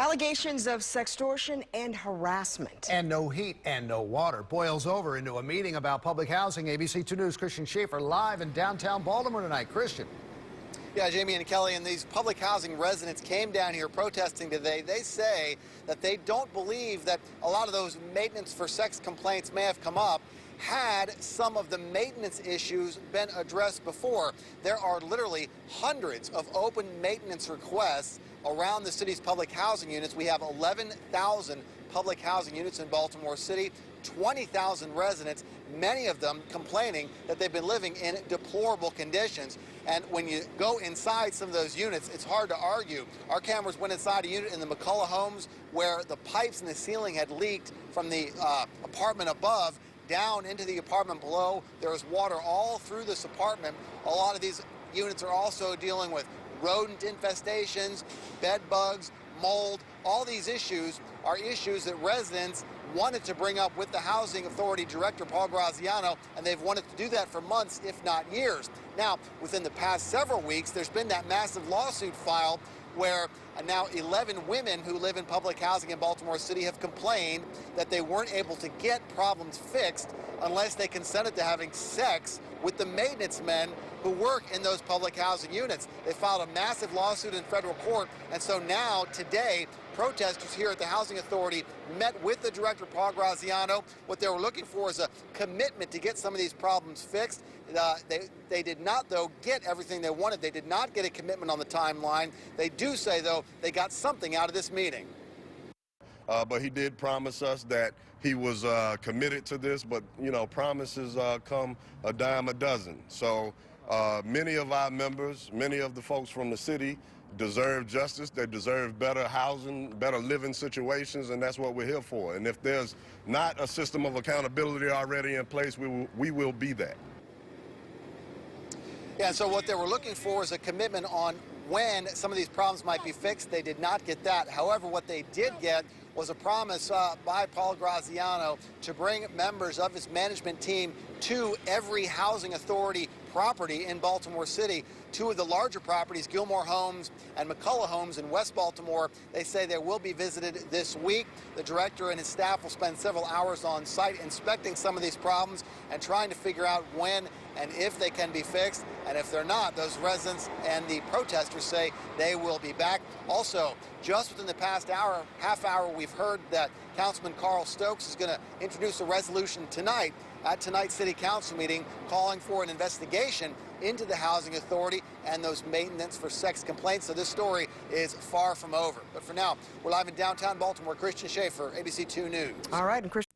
Allegations of sextortion and harassment. And no heat and no water boils over into a meeting about public housing. ABC 2 News' Christian Schaefer live in downtown Baltimore tonight. Christian. Yeah, Jamie and Kelly, and these public housing residents came down here protesting today. They say that they don't believe that a lot of those maintenance for sex complaints may have come up had some of the maintenance issues been addressed before. There are literally hundreds of open maintenance requests around the city's public housing units. We have 11,000 public housing units in Baltimore City, 20,000 residents, many of them complaining that they've been living in deplorable conditions. And when you go inside some of those units, it's hard to argue. Our cameras went inside a unit in the McCullough homes where the pipes in the ceiling had leaked from the apartment above down into the apartment below. There was water all through this apartment. A lot of these units are also dealing with rodent infestations, bed bugs, mold. All these issues are issues that residents wanted to bring up with the Housing Authority Director, Paul Graziano, and they've wanted to do that for months, if not years. Now, within the past several weeks, there's been that massive lawsuit filed where now 11 women who live in public housing in Baltimore City have complained that they weren't able to get problems fixed unless they consented to having sex with the maintenance men who work in those public housing units. They filed a massive lawsuit in federal court, and so now, today, protesters here at the Housing Authority met with the director, Paul Graziano. What they were looking for is a commitment to get some of these problems fixed. They did not, though, get everything they wanted. They did not get a commitment on the timeline. They do say, though, they got something out of this meeting. But he did promise us that he was committed to this, but, you know, promises come a dime a dozen. So many of our members, many of the folks from the city deserve justice. They deserve better housing, better living situations, and that's what we're here for. And if there's not a system of accountability already in place, we will be that. Yeah, so what they were looking for is a commitment on when some of these problems might be fixed. They did not get that. However, what they did get was a promise by Paul Graziano to bring members of his management team to every housing authority property in Baltimore City. Two of the larger properties, Gilmore Homes and McCullough Homes in West Baltimore, they say they will be visited this week. The director and his staff will spend several hours on site inspecting some of these problems and trying to figure out when and if they can be fixed. And if they're not, those residents and the protesters say they will be back. Also, just within the past half hour, we've heard that Councilman Carl Stokes is going to introduce a resolution tonight at tonight's City Council meeting calling for an investigation into the Housing Authority and those maintenance for sex complaints. So this story is far from over. But for now, we're live in downtown Baltimore. Christian Schaefer, ABC 2 News. All right, and Christian